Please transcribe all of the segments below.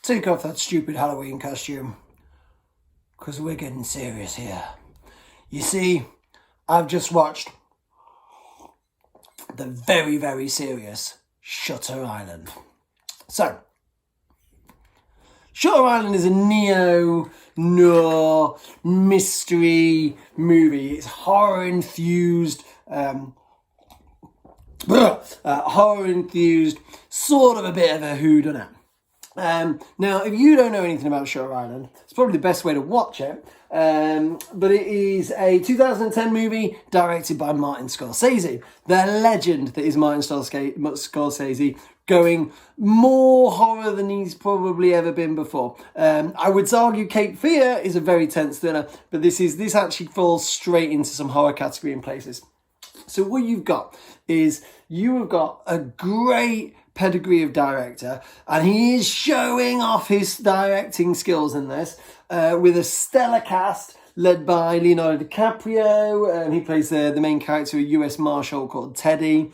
take off that stupid Halloween costume, because we're getting serious here. You see, I've just watched the very, very serious Shutter Island. So, Shutter Island is a neo-noir mystery movie. It's horror-enthused, sort of a bit of a whodunit. Now, if you don't know anything about Shutter Island, it's probably the best way to watch it. But it is a 2010 movie directed by Martin Scorsese, the legend that is Martin Scorsese, going more horror than he's probably ever been before. I would argue Cape Fear is a very tense thriller, but this actually falls straight into some horror category in places. So what you've got is you have got a great pedigree of director, and he is showing off his directing skills in this with a stellar cast led by Leonardo DiCaprio. He plays the main character, a US Marshal called Teddy.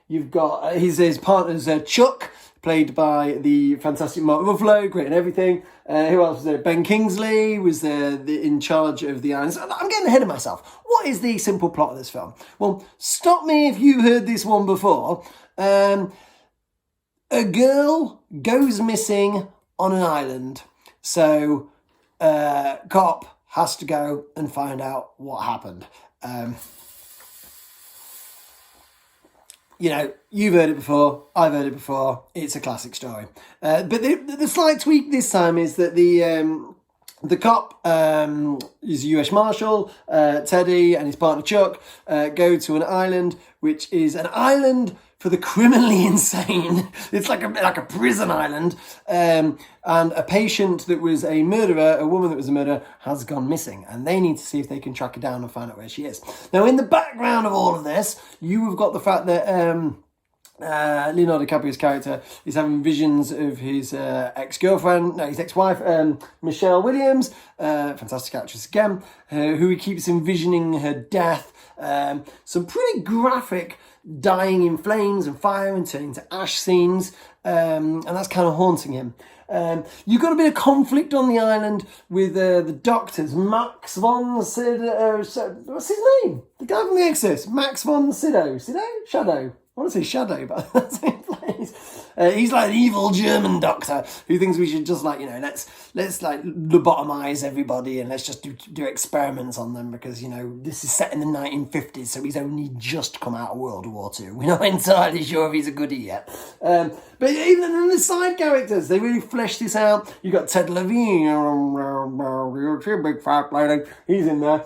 You've got his partner's Chuck, played by the fantastic Mark Ruffalo, great and everything. Who else was there? Ben Kingsley was in charge of the islands. I'm getting ahead of myself. What is the simple plot of this film? Well, stop me if you've heard this one before. A girl goes missing on an island. So, cop has to go and find out what happened. You know, you've heard it before, I've heard it before, it's a classic story. But the slight tweak this time is that the cop is a US Marshal, Teddy and his partner Chuck go to an island, which is an island for the criminally insane. It's like a prison island. And a patient that was a murderer, a woman that was a murderer, has gone missing. And they need to see if they can track her down and find out where she is. Now, in the background of all of this, you have got the fact that Leonardo DiCaprio's character is having visions of his his ex-wife, Michelle Williams, fantastic actress again, who he keeps envisioning her death. Some pretty graphic dying in flames and fire and turning to ash scenes, and that's kind of haunting him. You've got a bit of conflict on the island with the doctors. Max von Sydow, what's his name? The guy from The Exorcist, Max von Sydow? Shadow? I want to say Shadow, but that's his place. He's like an evil German doctor who thinks we should just let's like lobotomize everybody and let's just do experiments on them because, this is set in the 1950s, so he's only just come out of World War II. We're not entirely sure if he's a goodie yet. But even in the side characters, they really flesh this out. You've got Ted Levine, big fat lady, he's in there.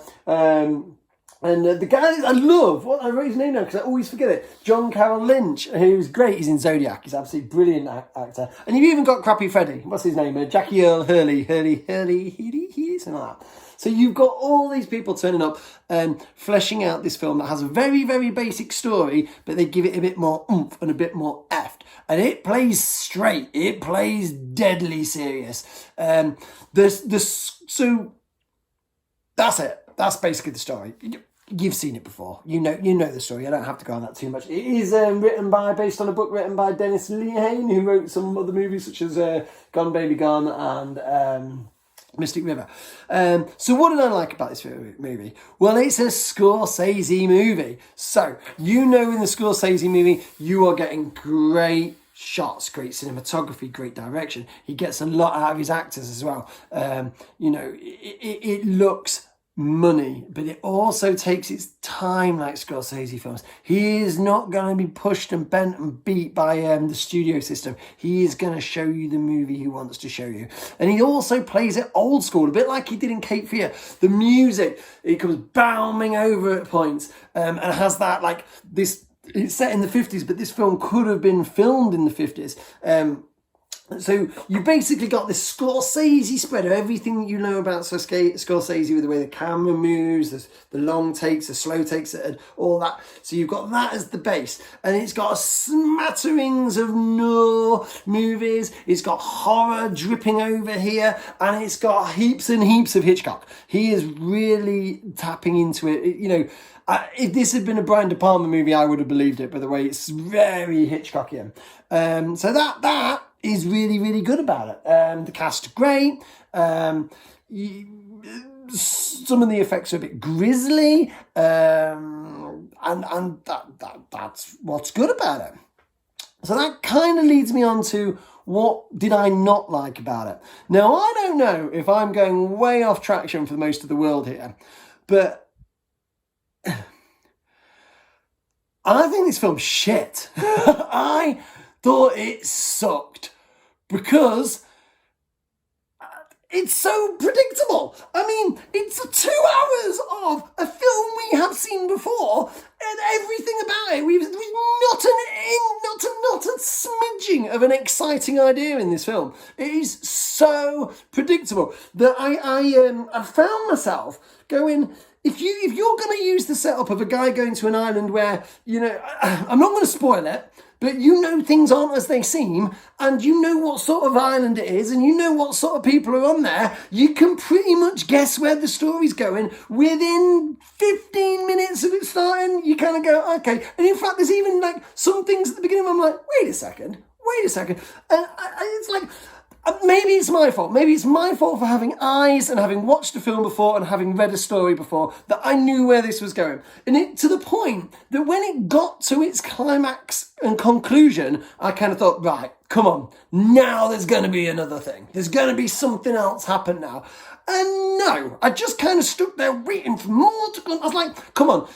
And the guy I love, I wrote his name now because I always forget it, John Carroll Lynch, who's great. He's in Zodiac. He's absolutely brilliant actor. And you've even got Crappy Freddy. What's his name? Jackie Earl Hurley, something like that. So you've got all these people turning up and fleshing out this film that has a very, very basic story, but they give it a bit more oomph and a bit more effed. And it plays straight. It plays deadly serious. So that's it. That's basically the story. You've seen it before. You know the story. I don't have to go on that too much. It is based on a book written by Dennis Lehane, who wrote some other movies such as Gone Baby Gone and Mystic River. So what did I like about this movie? Well, it's a Scorsese movie. So, in the Scorsese movie, you are getting great shots, great cinematography, great direction. He gets a lot out of his actors as well. It looks money, but it also takes its time like Scorsese films. He is not going to be pushed and bent and beat by the studio system. He is going to show you the movie he wants to show you. And he also plays it old school, a bit like he did in Cape Fear. The music, it comes bounding over at points and has that this, it's set in the 50s, but this film could have been filmed in the 50s. So you basically got this Scorsese spread of everything that you know about Scorsese, with the way the camera moves, the long takes, the slow takes, and all that. So you've got that as the base. And it's got smatterings of noir movies. It's got horror dripping over here. And it's got heaps and heaps of Hitchcock. He is really tapping into it. If this had been a Brian De Palma movie, I would have believed it. By the way, it's very Hitchcockian. So that is really, really good about it. The cast are great. Some of the effects are a bit grisly, and that's what's good about it. So that kind of leads me on to what did I not like about it. Now, I don't know if I'm going way off traction for most of the world here, but I think this film's shit. I thought it sucked because it's so predictable. I mean, it's 2 hours of a film we have seen before, and everything about it. There's not a smidging of an exciting idea in this film. It is so predictable that I found myself going, if you're going to use the setup of a guy going to an island where, you know, I'm not going to spoil it, but you know things aren't as they seem, and you know what sort of island it is, and you know what sort of people are on there, you can pretty much guess where the story's going. Within 15 minutes of it starting, you kind of go, okay. And in fact, there's even like some things at the beginning where I'm like, wait a second. And it's like, maybe it's my fault. Maybe it's my fault for having eyes and having watched a film before and having read a story before, that I knew where this was going. And it to the point that when it got to its climax and conclusion, I kind of thought, right, come on, now there's going to be another thing. There's going to be something else happen now. And no, I just kind of stood there waiting for more to come. I was like, come on.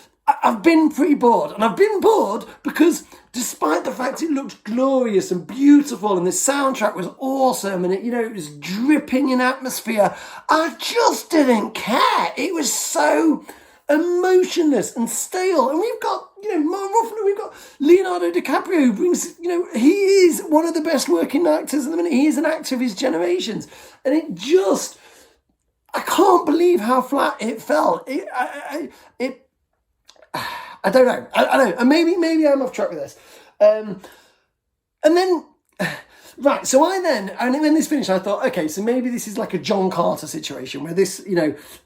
I've been pretty bored, and I've been bored because despite the fact it looked glorious and beautiful and the soundtrack was awesome and it was dripping in atmosphere, I just didn't care. It was so emotionless and stale. And we've got, Mark Ruffalo, we've got Leonardo DiCaprio, who brings, he is one of the best working actors at the minute. He is an actor of his generations. And it just, I can't believe how flat it felt. I don't know. I don't know. And maybe I'm off track with this. And then, right, so and when this finished, I thought, okay, so maybe this is like a John Carter situation where this,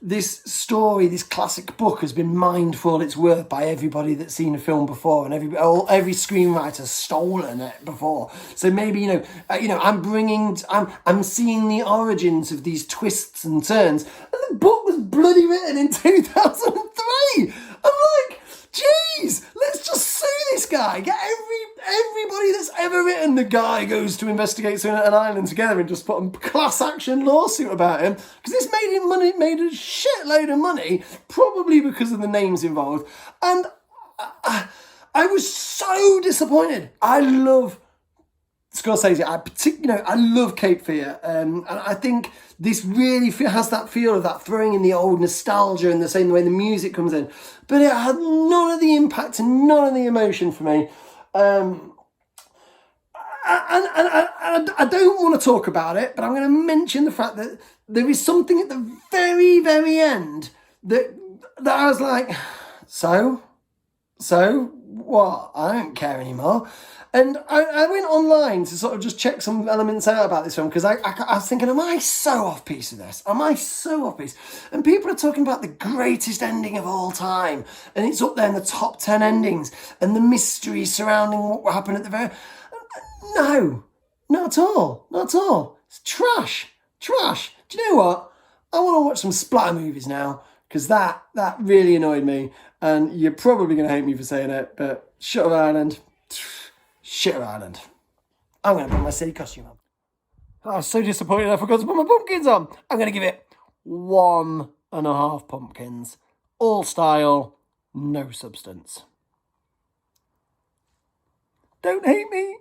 this story, this classic book has been mined for all its worth by everybody that's seen a film before, and every screenwriter's stolen it before. So maybe, I'm seeing the origins of these twists and turns. And the book was bloody written in 2003. I'm like, jeez, let's just sue this guy. Get everybody that's ever written The Guy Goes to Investigate an Island together and just put a class action lawsuit about him. Because this made a shitload of money, probably because of the names involved. And I was so disappointed. I love Scorsese. I love Cape Fear, and I think this really has that feel of that throwing in the old nostalgia in the same way the music comes in. But it had none of the impact and none of the emotion for me. And I don't want to talk about it, but I'm going to mention the fact that there is something at the very, very end that I was like, so what? I don't care anymore. And I went online to sort of just check some elements out about this film because I was thinking, am I so off piece with this? Am I so off piece? And people are talking about the greatest ending of all time, and it's up there in the top 10 endings, and the mystery surrounding what happened at the very... No, not at all. It's trash. Do you know what? I want to watch some splatter movies now because that really annoyed me, and you're probably going to hate me for saying it, but Shutter Island... Shitter Island. I'm going to put my silly costume on. I was so disappointed I forgot to put my pumpkins on. I'm going to give it 1.5 pumpkins. All style, no substance. Don't hate me.